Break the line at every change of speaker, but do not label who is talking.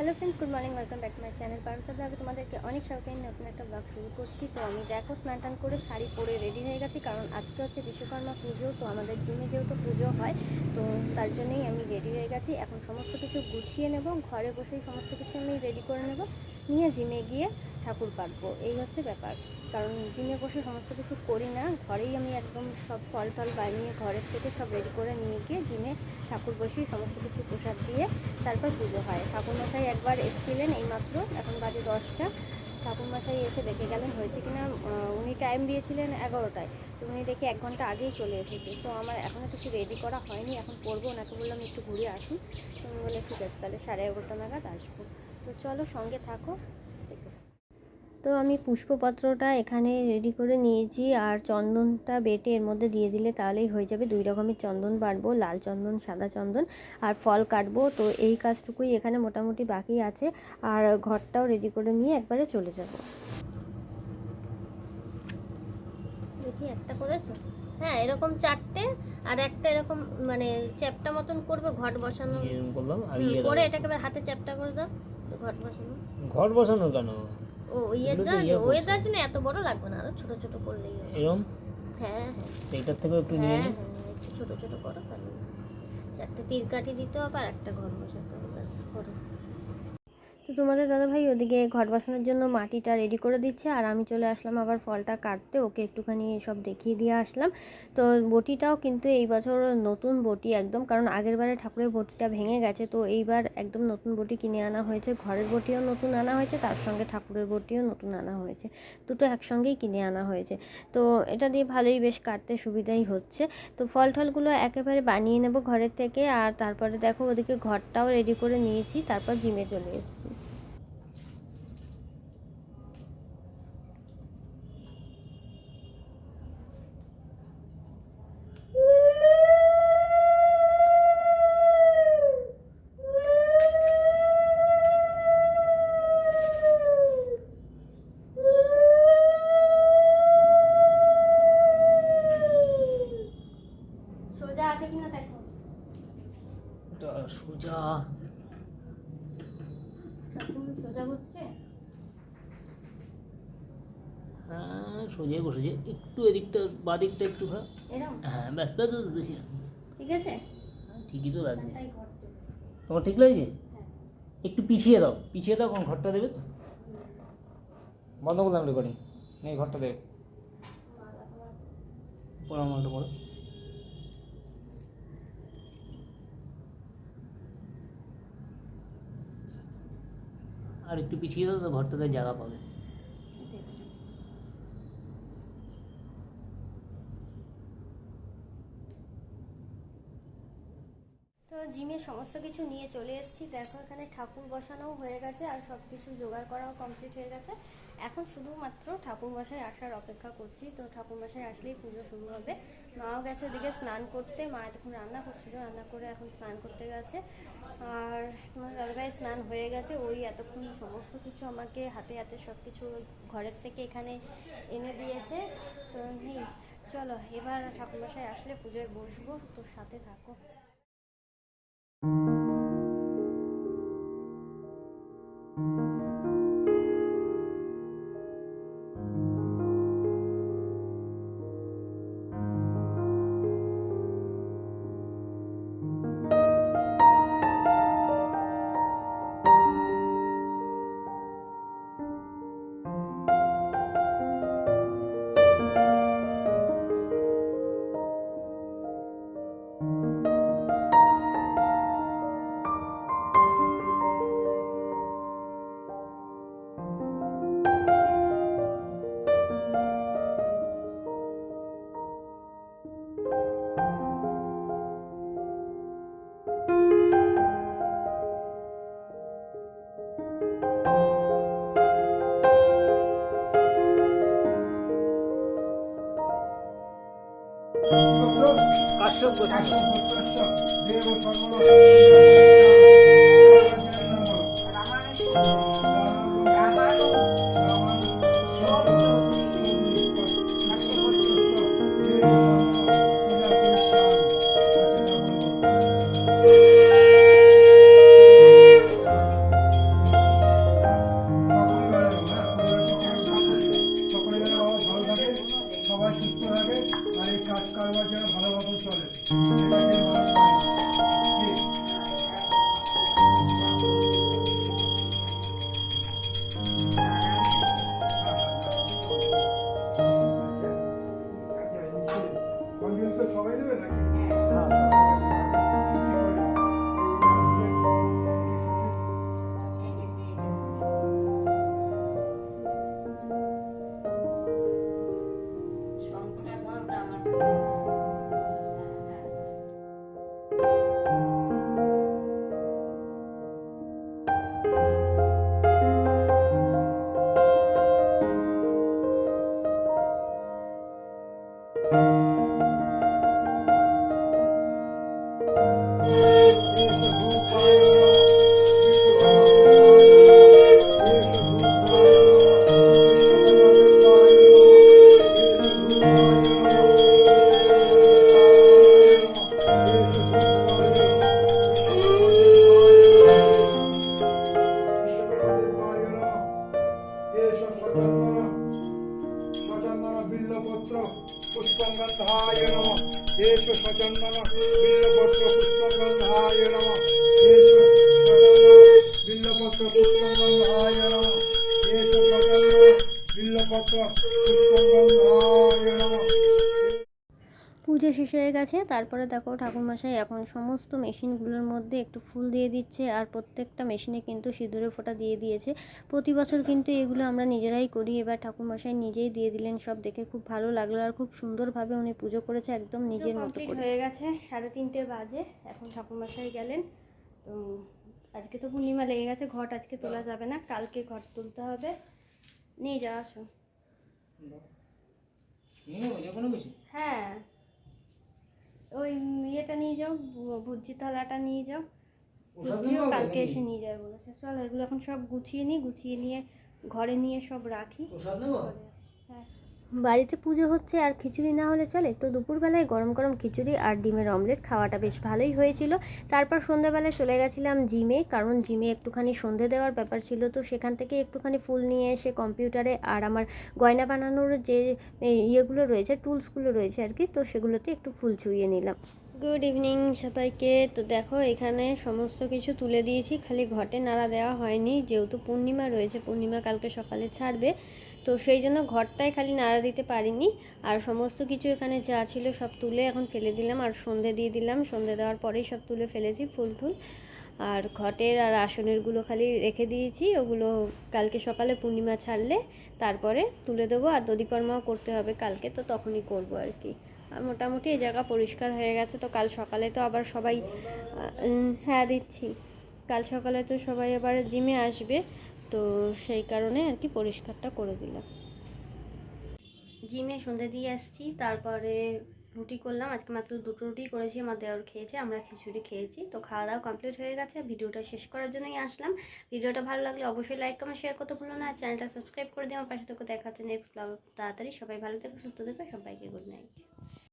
Hello friends, good morning, welcome back to my channel. Paromita ব্লগে তোমাদেরকে অনেক স্বাগত। নতুন একটা ব্লগ শুরু করছি। তো আমি দেখো স্নান টান করে শাড়ি পরে রেডি হয়ে গেছি, কারণ আজকে হচ্ছে বিশ্বকর্মা পুজো। তো আমাদের জিমে যেহেতু পুজো হয়, তো তার জন্যই আমি রেডি হয়ে গেছি। এখন সমস্ত কিছু গুছিয়ে নেব, ঘরে বসেই সমস্ত কিছু আমি রেডি করে নেব, নিয়ে জিমে গিয়ে ঠাকুর পাঠবো। এই হচ্ছে ব্যাপার, কারণ জিমে বসে সমস্ত কিছু করি না, ঘরেই আমি একদম সব ফল টল বানিয়ে ঘরের থেকে সব রেডি করে নিয়ে গিয়ে জিমে ঠাকুর বসিয়ে সমস্ত কিছু প্রসাদ দিয়ে তারপর পুজো হয়। ঠাকুরমশাই একবার এসেছিলেন এইমাত্র, এখন বাজে 10টা। ঠাকুরমশাই এসে দেখে গেলেন হয়েছে কিনা। উনি টাইম দিয়েছিলেন 11টায়, তো উনি দেখে 1 ঘন্টা আগেই চলে এসেছে। তো আমার এখনও কিছু রেডি করা হয়নি, এখন করবো। ওনাকে বললাম একটু ঘুরে আসুন, তো উনি বললেন ঠিক আছে, তাহলে 11:30 নাগাদ আসবো। তো চলো সঙ্গে থাকো। তো আমি পুষ্পপত্রটা এখানে রেডি করে নিয়েছি, আর চন্দনটা বেটে এর মধ্যে দিয়ে দিলে তাহলেই হয়ে যাবে। 2 রকমের চন্দন বাটবো, লাল চন্দন, সাদা চন্দন, আর ফল কাটবো। তো এই কাজটুকুই এখানে মোটামুটি বাকি আছে, আর ঘরটাও রেডি করে নিয়ে একবারে চলে যাব। দেখি একটা করেছো? হ্যাঁ, এরকম 4টে, আর একটা এরকম মানে চ্যাপটা মতন করবে, ঘট বসানো
করলাম আর
করে এটাকে এবার হাতে চ্যাপটা করে দাও। ঘট বসানো,
ঘর বসানো কেন?
ও ইয়ের জন্য, ওয়েদার জন্য এত বড় লাগবে না, আরো ছোট ছোট করলেই হবে।
এরকম
হ্যাঁ হ্যাঁ,
এইটার থেকে একটু নিয়ে
হ্যাঁ
নিই।
হ্যাঁ, একটু ছোট ছোট করো, তাহলে 4টে তীর কাঠি দিতে হবে আর একটা ঘর বসাতে হবে, ব্যাস করো। তো তোমাদের দাদাভাই ওদিকে ঘট বসানোর জন্য মাটিটা রেডি করে দিচ্ছে, আর আমি চলে আসলাম আবার ফলটা কাটতে। ওকে একটুখানি সব দেখিয়ে দিয়ে আসলাম। তো বটিটাও কিন্তু এই বছর নতুন বটি একদম, কারণ আগের বারে ঠাকুরের বটিটা ভেঙে গেছে, তো এইবার একদম নতুন বটি কিনে আনা হয়েছে। ঘরের বটিও নতুন আনা হয়েছে, তার সঙ্গে ঠাকুরের বটিও নতুন আনা হয়েছে, দুটো একসঙ্গেই কিনে আনা হয়েছে। তো এটা দিয়ে ভালোই বেশ কাটতে সুবিধাই হচ্ছে। তো ফল টলগুলো একেবারে বানিয়ে নেব ঘরের থেকে, আর তারপরে দেখো ওদিকে ঘরটাও রেডি করে নিয়েছি, তারপর জিমে চলে এসেছি। সোজা আছে কিনা দেখো।
এটা সোজা।
সোজা বসছে?
হ্যাঁ, সোজাই বসেছে, একটু এদিকটা বাঁ দিকটা একটু খা।
এরকম
হ্যাঁ ব্যাস ব্যাস ব্যাস, বেশি না।
ঠিক আছে।
হ্যাঁ, ঠিকই তো লাগছে।
তাই ঘর দেবো।
তোমার ঠিক লাগছে?
হ্যাঁ।
একটু পিছিয়ে দাও, পিছিয়ে দাও, কোন ঘরটা দেবে তো। বন্ধ করলাম রেকর্ডিং, এই ঘরটা দেবে। পড়ো মালটা পড়ো। আর একটু পিছিয়ে দাও, তো ঘরটাতে জায়গা পাবে।
তো জিমে সমস্ত কিছু নিয়ে চলে এসেছি। দেখো এখানে ঠাকুর বসানোও হয়ে গেছে, আর সব কিছু জোগাড় করাও কমপ্লিট হয়ে গেছে। এখন শুধুমাত্র ঠাকুরমশাই আসার অপেক্ষা করছি। তো ঠাকুরমশাই আসলেই পুজো শুরু হবে। মাও গেছে ওদিকে স্নান করতে, মা এতক্ষণ রান্না করছিল, রান্না করে এখন স্নান করতে গেছে। আর তোমার দাদাভাই স্নান হয়ে গেছে, ওই এতক্ষণ সমস্ত কিছু আমাকে হাতে হাতে সব কিছু ঘরের থেকে এখানে এনে দিয়েছে। তো চলো এবার ঠাকুরমশাই আসলে পুজোয় বসবো, তো সাথে থাকো। গেছে। তারপরে দেখো ঠাকুরমশাই এখন সমস্ত মেশিনগুলোর মধ্যে একটু ফুল দিয়ে দিচ্ছে, আর প্রত্যেকটা মেশিনে কিন্তু সিঁদুরের ফোঁটা দিয়ে দিয়েছে। প্রতি বছর কিন্তু এগুলো আমরা নিজেরাই করি, এবার ঠাকুরমশাই নিজেই দিয়ে দিলেন। সব দেখে খুব ভালো লাগলো, আর খুব সুন্দরভাবে উনি পুজো করেছে একদম নিজের মতো করে। হয়ে গেছে, 3:30 বাজে, এখন ঠাকুরমশাই গেলেন। তো আজকে তো পূর্ণিমা লেগে গেছে, ঘট আজকে তোলা যাবে না, কালকে ঘট তুলতে হবে। নিয়ে যাও, আসো। হ্যাঁ, ওই ইয়েটা নিয়ে যাও, ভুজি থালাটা নিয়ে যাও। ভুজিও কালকে এসে নিয়ে যাবে বলেছে। চলো এগুলো এখন সব গুছিয়ে নিই, গুছিয়ে নিয়ে ঘরে নিয়ে সব রাখি। হ্যাঁ, বাড়িতে পুজো হচ্ছে আর খিচুড়ি না হলে চলে, তো দুপুরবেলায় গরম গরম খিচুড়ি আর ডিমের অমলেট খাওয়াটা বেশ ভালোই হয়েছিল। তারপর সন্ধ্যাবেলায় চলে গেছিলাম জিমে, কারণ জিমে একটুখানি সন্ধে দেওয়ার ব্যাপার ছিল, তো সেখান থেকে একটুখানি ফুল নিয়ে এসে কম্পিউটারে আর আমার গয়না বানানোর যে ইয়েগুলো রয়েছে, টুলসগুলো রয়েছে আর কি, তো সেগুলোতে একটু ফুল ছুঁয়ে নিলাম। গুড ইভিনিং সবাইকে। তো দেখো এখানে সমস্ত কিছু তুলে দিয়েছি, খালি ঘটে নাড়া দেওয়া হয়নি, যেহেতু পূর্ণিমা রয়েছে, পূর্ণিমা কালকে সকালে ছাড়বে, তো সেই জন্য ঘরটায় খালি নাড়া দিতে পারিনি। আর সমস্ত কিছু এখানে যা ছিল সব তুলে এখন ফেলে দিলাম, আর সন্ধে দিয়ে দিলাম, সন্ধে দেওয়ার পরেই সব তুলে ফেলেছি ফুল টুল। আর ঘটের আর আসনেরগুলো খালি রেখে দিয়েছি, ওগুলো কালকে সকালে পূর্ণিমা ছাড়লে তারপরে তুলে দেবো। আর দধিকর্মাও করতে হবে কালকে, তো তখনই করবো আর কি। আর মোটামুটি এই জায়গা পরিষ্কার হয়ে গেছে, তো কাল সকালে তো আবার সবাই হ্যাঁ দিচ্ছি, কাল সকালে তো সবাই আবার জিমে আসবে, তো সেই কারণে আর কি পরিষ্কারটা করে দিলাম। জিমে সন্ধে দিয়ে আসছি, তারপরে রুটি করলাম, আজকে মাত্র 2টো রুটি করেছি, আমার দেওর খেয়েছে, আমরা খিচুড়ি খেয়েছি। তো খাওয়া দাওয়া কমপ্লিট হয়ে গেছে, ভিডিওটা শেষ করার জন্যই আসলাম। ভিডিওটা ভালো লাগলে অবশ্যই লাইক কমেন্ট শেয়ার করতে ভুলো না, আর চ্যানেলটা সাবস্ক্রাইব করে দিও। আমার পাশে থেকে দেখা হচ্ছে নেক্সট ব্লগ তাড়াতাড়ি। সবাই ভালো থেকো, সুস্থ থেকো, সবাইকে গুড নাইট।